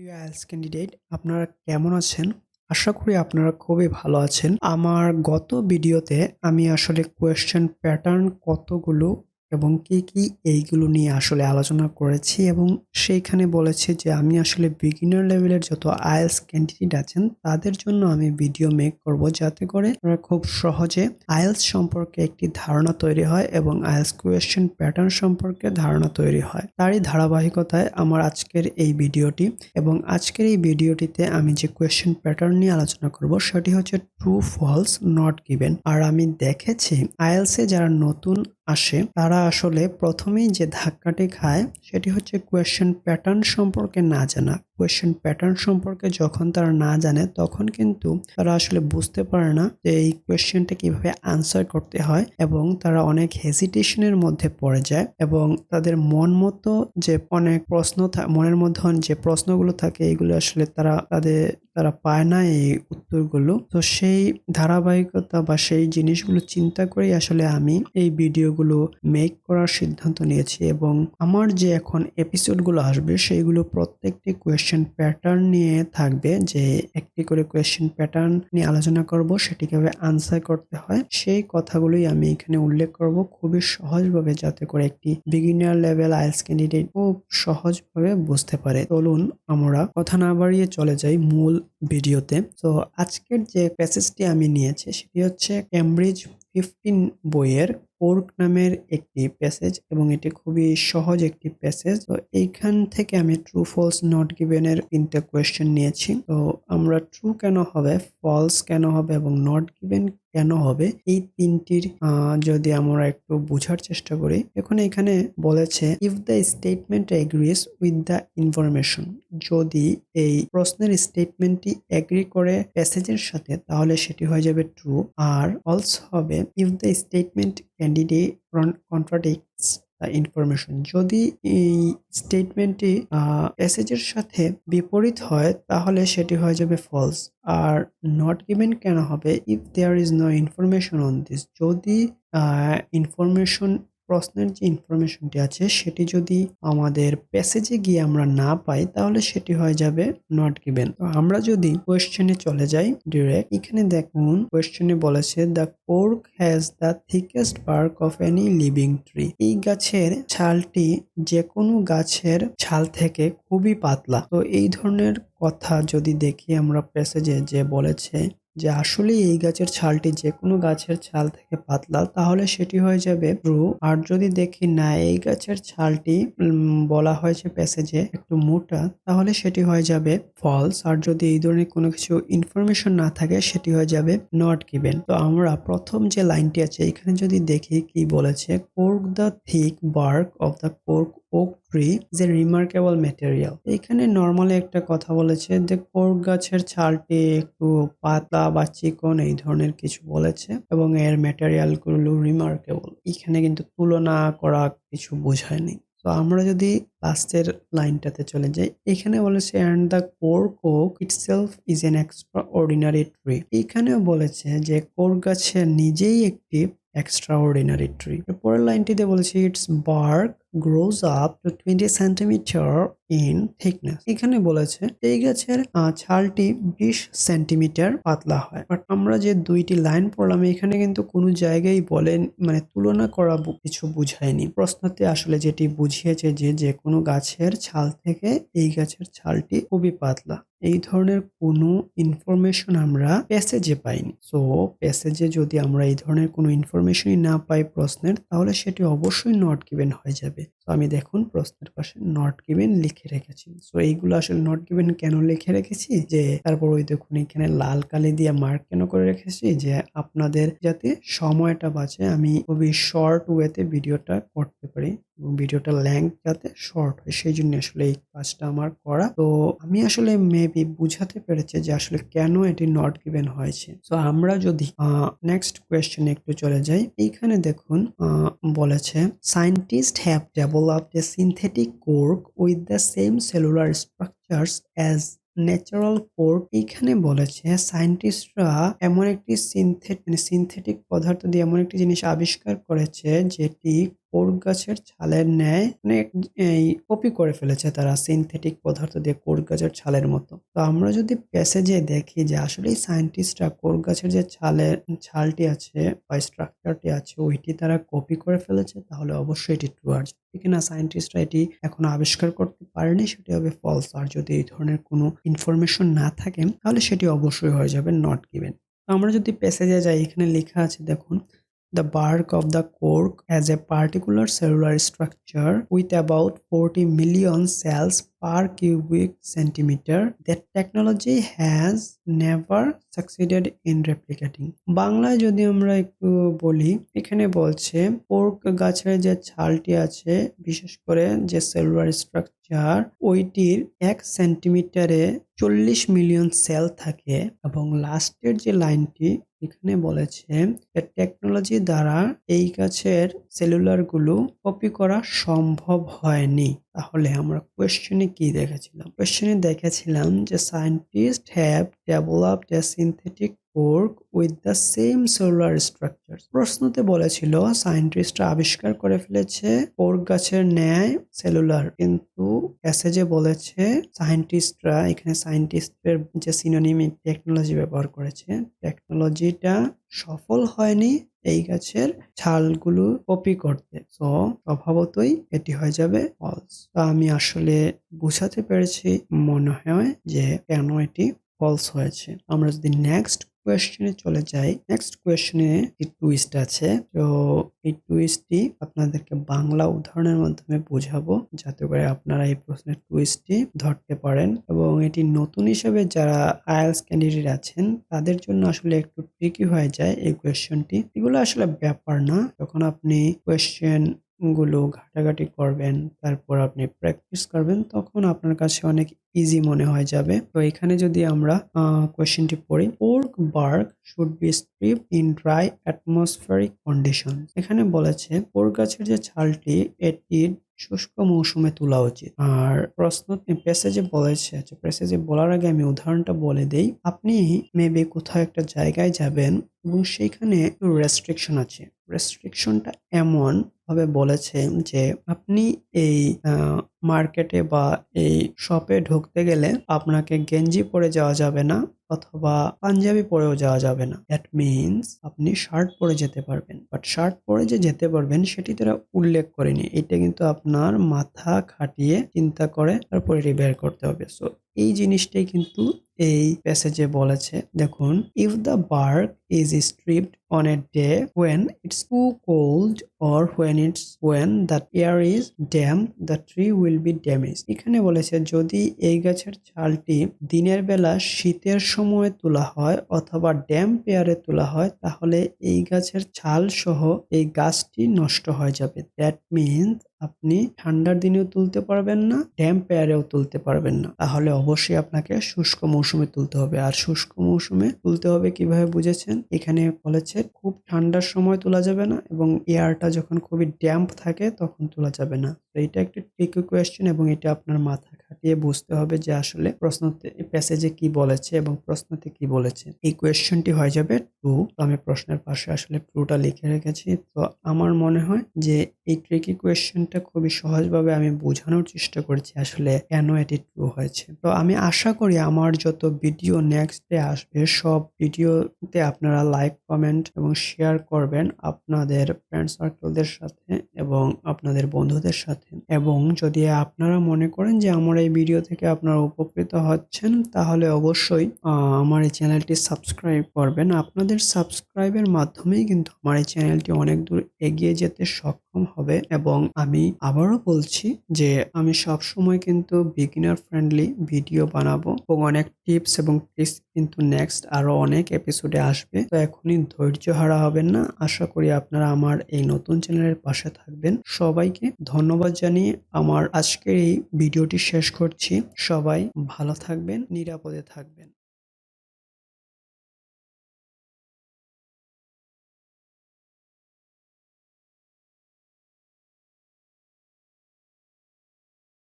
প্রিয় IELTS candidate, আপনারা কেমন আছেন? আশা করি আপনারা খুবই ভালো আছেন। আমার গত ভিডিওতে আমি আসলে কোয়েশ্চেন প্যাটার্ন কতগুলো এবং কি এইগুলো নিয়ে আসলে আলোচনা করেছি এবং সেইখানে বলেছি যে আমি আসলে বিগিনার লেভেলের যত আইএলটিএস ক্যান্ডিডেট আছেন তাদের জন্য আমি ভিডিও মেক করব, যাতে করে আপনারা খুব সহজে আইএলটিএস সম্পর্কে একটি ধারণা তৈরি হয় এবং আইএলটিএস কোয়েশ্চেন প্যাটার্ন সম্পর্কে ধারণা তৈরি হয়। তারই ধারাবাহিকতায় আমার আজকের এই ভিডিওটি এবং আজকের এই ভিডিওটিতে আমি যে কোয়েশ্চেন প্যাটার্ন নিয়ে আলোচনা করব সেটি হচ্ছে ট্রু, ফলস, নট গিভেন। আর আমি দেখেছি আইএলটিএস যারা নতুন আসে তারা আসলে প্রথমেই যে ধাক্কাটি খায় সেটি হচ্ছে কোয়েশ্চেন প্যাটার্ন সম্পর্কে না জানা। কোয়েশ্চেন প্যাটার্ন সম্পর্কে যখন তারা না জানে তখন কিন্তু তারা আসলে বুঝতে পারে না যে এই কোয়েশ্চেনটা কিভাবে আনসার করতে হয় এবং তারা অনেক হেজিটেশনের মধ্যে পড়ে যায় এবং তাদের মন মতো যে অনেক প্রশ্ন মনের মধ্যে যে প্রশ্নগুলো থাকে এগুলো আসলে তারা পায় না এই উত্তরগুলো। তো সেই ধারাবাহিকতা বা সেই জিনিসগুলো চিন্তা করেই আসলে আমি এই ভিডিওগুলো মেক করার সিদ্ধান্ত নিয়েছি এবং আমার যে এখন এপিসোডগুলো আসবে সেইগুলো প্রত্যেকটি কোয়েশ্চেন প্যাটার্ন নিয়ে থাকবে, যে একটি করে কোয়েশ্চেন প্যাটার্ন নিয়ে আলোচনা করব, সেটি কিভাবে আনসার করতে হয় সেই কথাগুলোই আমি এখানে উল্লেখ করব খুবই সহজভাবে, যাতে করে একটি বিগিনার লেভেল আইএলটিএস ক্যান্ডিডেট খুব সহজভাবে বুঝতে পারে। চলুন আমরা কথা না বাড়িয়ে চলে যাই মূল ভিডিওতে। তো আজকের যে প্যাসেজটি আমি নিয়েছি সেটি হচ্ছে ক্যামব্রিজ 15 বইয়ের পোর্ক নামের একটি প্যাসেজ এবং এটি খুবই সহজ একটি প্যাসেজ। তো এইখান থেকে আমি ট্রু, ফলস, নট গিভেন এর 3টা কোয়েশ্চেন নিয়েছি। তো আমরা ট্রু কেন হবে, ফলস কেন হবে এবং নট গিভেন কেন হবে, এই তিনটির যদি আমরা একটু বোঝার চেষ্টা করি। এখন এখানে বলেছে if the statement agrees with the information, যদি এই প্রশ্নের স্টেটমেন্টটি এগ্রি করে প্যাসেজের সাথে তাহলে সেটি হয়ে যাবে ট্রু। আর ফলস হবে if the statement candidate contradicts the information, যদি এই স্টেটমেন্টটি প্যাসেজের সাথে বিপরীত হয় তাহলে সেটি হয়ে যাবে ফলস। আর নট গিভেন কেন হবে if there is no information on this, যদি ইনফরমেশন প্রশ্নের যে ইনফরমেশনটি আছে সেটি যদি আমাদের প্যাসেজে গিয়ে আমরা না পাই তাহলে সেটি হয়ে যাবে নট গিভেন। তো আমরা যদি কোয়েশ্চেনে চলে যাই ডিরেক্ট, এখানে দেখুন কোয়েশ্চেনে বলেছে the cork has the thickest bark of any living tree, এই গাছের ছালটি যে কোনো গাছের ছাল থেকে খুবই পাতলা। তো এই ধরনের কথা যদি দেখি আমরা প্যাসেজে যে বলেছে যে আসলে এই গাছের ছালটি যে কোনো গাছের ছাল থেকে পাতলা, তাহলে সেটি হয়ে যাবে ট্রু। আর যদি দেখি না এই গাছের ছালটি বলা হয়েছে প্যাসেজে একটু মোটা, তাহলে সেটি হয়ে যাবে ফলস। আর যদি এই ধরনের কোনো কিছু ইনফরমেশন না থাকে সেটি হয়ে যাবে নট গিভেন। তো আমরা প্রথম যে লাইনটি আছে এখানে যদি দেখি কি বলেছে, cork the thick bark of the cork oak tree is a remarkable material. এখানে নর্মালি একটা কথা বলেছে যে কোর্ক গাছের ছালটি একটু পাতলা বা চিকন এই ধরনের কিছু বলেছে এবং এর ম্যাটেরিয়াল গুলো রিমার্কেবল। এখানে কিন্তু তুলনা করা কিছু বোঝায়নি। তো আমরা যদি লাস্টের লাইনটাতে চলে যাই, এখানে বলেছে and the cork oak itself is an extraordinary tree, এখানেও বলেছে যে কোর্ক গাছের নিজেই একটি extraordinary tree। পরের লাইনটিতে বলেছে it's bark grows up to 20 centimeter in thickness, এখানে বলেছে এই গাছের ছালটি 20 সেন্টিমিটার পাতলা হয়। বাট আমরা যে দুইটি লাইন পড়লাম এখানে কিন্তু কোনো জায়গায় বলেন মানে তুলনা করা কিছু বুঝায়নি। প্রশ্নতে আসলে যেটি বুঝিয়েছে যে কোনো গাছের ছাল থেকে এই গাছের ছালটি খুবই পাতলা, এই ধরনের কোনো ইনফরমেশন আমরা প্যাসেজে পাইনি। সো প্যাসেজে যদি আমরা এই ধরনের কোনো ইনফরমেশনই না পাই প্রশ্নের, তাহলে সেটি অবশ্যই নট গিভেন হয়ে যাবে। তো আমি দেখুন প্রশ্নের পাশে নট গিভেন লিখে রেখেছি। সো এইগুলো আসলে নট গিভেন কেন লিখে রেখেছি, যে তারপর ওই দেখুন এখানে লাল কালি দিয়ে মার্ক কেন করে রেখেছি, যে আপনাদের যাতে সময়টা বাঁচে, আমি খুবই শর্ট ওয়েতে ভিডিওটা করতে পারি এবং ভিডিওটা লেন্থ যাতে শর্ট হয় সেই জন্য আসলে এই কাজটা আমার করা। তো আমি আসলে মেবি বুঝাতে পেরেছি যে আসলে কেন এটি নট গিভেন হয়েছে। তো আমরা যদি নেক্সট কোয়েশ্চেন একটু চলে যাই, এইখানে দেখুন বলেছে scientist have developed a synthetic cork with the same cellular structures as natural cork. এইখানে বলেছে সায়েন্টিস্টরা এমন একটি সিনথেটিক পদার্থ দিয়ে এমন একটি জিনিস আবিষ্কার করেছে যেটি কোর্ক গাছের ছালের ন্যায় এই কপি করে ফেলেছে তারা সিনথেটিক পদার্থ দিয়ে কোর্ক গাছের ছালের মতো। তো আমরা যদি প্যাসেজে দেখি যে আসলেই সায়েন্টিস্টরা কোর্ক গাছের যে ছালটি আছে বা স্ট্রাকচারটি আছে ওইটি তারা কপি করে ফেলেছে, তাহলে অবশ্যই এটি ট্রু। আর যদি কিনা সায়েন্টিস্টরা এটি এখনো আবিষ্কার করতে পারেনি সেটি হবে ফলস। আর যদি এই ধরনের কোনো ইনফরমেশন না থাকে তাহলে সেটি অবশ্যই হয়ে যাবে নট গিভেন। তো আমরা যদি প্যাসেজে যাই, এখানে লেখা আছে দেখুন, the bark of the cork has a particular cellular structure with about 40 million cells per cubic centimeter that technology has never succeeded in replicating. বাংলায় যদি আমরা একটু বলি, এখানে বলছে কোর্ক গাছের যে ছালটি আছে বিশেষ করে যে সেলুলার স্ট্রাকচার ওইটির 1 সেন্টিমিটারে 40 মিলিয়ন সেল থাকে এবং লাস্টের যে লাইনটি এখানে বলেছে টেকনোলজি দ্বারা এই গাছের সেলুলার গুলো কপি করা সম্ভব হয়নি। তাহলে আমরা কোয়েশ্চেনে কি দেখেছিলাম? কোয়েশ্চেনে দেখেছিলাম যে scientist have developed a synthetic cork with the same cellular structure. প্রশ্নতে বলেছিল সায়েন্টিস্টরা আবিষ্কার করে ফেলেছে কোর্ক গাছের ন্যায় সেলুলার, কিন্তু প্যাসেজে বলেছে সায়েন্টিস্টরা, এখানে সায়েন্টিস্টের যে সিনোনিমিক টেকনোলজি ব্যবহার করেছে, টেকনোলজিটা সফল হয়নি এই গাছের ছালগুলো কপি করতে। সো স্বভাবতই এটি হয়ে যাবে ফলস। তো আমি আসলে বুঝাতে পেরেছি মনে হয় যে কেন এটি ফলস হয়েছে। আমরা যদি নেক্সট কোয়েশ্চেনে চলে যাই, নেক্সট কোয়েশ্চেনে একটি টুইস্ট আছে। তো এই টুইস্টটি আপনাদেরকে বাংলা উদাহরণের মাধ্যমে বোঝাবো যাতে করে আপনারা এই প্রশ্নের টুইস্টটি ধরতে পারেন। এবং এটি নতুন হিসেবে যারা আইএলটিএস ক্যান্ডিডেট আছেন তাদের জন্য আসলে একটু ট্রিকি হয়ে যায় এই কোয়েশ্চেনটি। এগুলো আসলে ব্যাপার না, যখন আপনি কোয়েশ্চেন গুলো ঘাটাঘাটি করবেন, তারপর আপনি প্র্যাকটিস করবেন, তখন আপনার কাছে অনেক ইজি মনে হয়ে যাবে। তো এখানে যদি আমরা কোয়েশ্চেনটি পড়ি, cork bark should be stripped in dry atmospheric condition. এখানে বলেছে কোর্ক গাছের যে ছালটি এটির শুষ্ক মৌসুমে তোলা উচিত। আর প্রশ্ন প্যাসেজে বলেছে, আচ্ছা প্যাসেজে বলার আগে আমি উদাহরণটা বলে দেই। আপনি মেবি কোথাও একটা জায়গায় যাবেন এবং সেইখানে একটু রেস্ট্রিকশন আছে। রেস্ট্রিকশনটা এমন ভাবে বলেছে যে আপনি এই মার্কেটে বা এই শপে ঢুকতে গেলে আপনাকে গেঞ্জি পরে যাওয়া যাবে না অথবা পাঞ্জাবি পরেও যাওয়া যাবে না। দ্যাট মিনস আপনি শার্ট পরে যেতে পারবেন, বাট শার্ট পরে যে যেতে পারবেন সেটি তারা উল্লেখ করেনি। এটা কিন্তু আপনার মাথা খাটিয়ে চিন্তা করে তারপরে বের করতে হবে। সো এই জিনিসটাই কিন্তু এই প্যাসেজে বলেছে। দেখুন, if the bark is stripped on a day when it's too cold or when the air is damp, the tree will be damaged. এখানে বলেছে যদি এই গাছের ছালটি দিনের বেলা শীতের সময় তোলা হয় অথবা ড্যাম্প এয়ারে তোলা হয় তাহলে এই গাছের ছাল সহ এই গাছটি নষ্ট হয়ে যাবে। দ্যাট মিনস আপনি ঠান্ডার দিনেও তুলতে পারবেন না, ড্যাম্প এয়ারেও তুলতে পারবেন না। তাহলে অবশ্যই আপনাকে শুষ্ক মৌসুমে তুলতে হবে। আর শুষ্ক মৌসুমে তুলতে হবে কিভাবে বুঝেছেন? এখানে বলেছে খুব ঠান্ডার সময় তোলা যাবে না এবং এয়ারটা যখন খুবই ড্যাম্প থাকে তখন তোলা যাবে না। তো এটা একটা ট্রিকি কোয়েশ্চেন এবং এটা আপনার মাথা খাটিয়ে বুঝতে হবে যে আসলে প্রশ্নতে প্যাসেজে কি বলেছে এবং প্রশ্নতে কি বলেছে। এই কোয়েশ্চেনটি হয়ে যাবে ট্রু। তো আমি প্রশ্নের পাশে আসলে ট্রুটা লিখে রেখেছি। তো আমার মনে হয় যে এই ট্রিকি কোয়েশ্চেনটা খুবই সহজভাবে আমি বোঝানোর চেষ্টা করেছি আসলে কেন এটি ট্রু হয়েছে। তো আমি আশা করি আমার যত ভিডিও নেক্সট ডে আসবে সব ভিডিওতে আপনারা লাইক, কমেন্ট এবং শেয়ার করবেন আপনাদের ফ্রেন্ড সার্কেলদের সাথে এবং আপনাদের বন্ধুদের সাথে। এবং যদি আপনারা মনে করেন যে আমার এই ভিডিও থেকে আপনারা উপকৃত হচ্ছেন তাহলে অবশ্যই আমার এই চ্যানেলটি সাবস্ক্রাইব করবেন। আপনাদের সাবস্ক্রাইবের মাধ্যমেই কিন্তু আমার এই চ্যানেলটি অনেক দূর এগিয়ে যেতে সক্ষম হবে। এবং আমি আবারও বলছি যে আমি সবসময় কিন্তু বিগিনার ফ্রেন্ডলি ভিডিও বানাবো এবং অনেক টিপস এবং ট্রিক্স কিন্তু নেক্সট আরো অনেক এপিসোডে আসবে। তো এখনই ধৈর্য হারা হবেন না। আশা করি আপনারা আমার এই নতুন চ্যানেলের পাশে থাকবেন। সবাইকে ধন্যবাদ জানিয়ে আমার আজকের এই ভিডিওটি শেষ করছি। সবাই ভালো থাকবেন, নিরাপদে থাকবেন।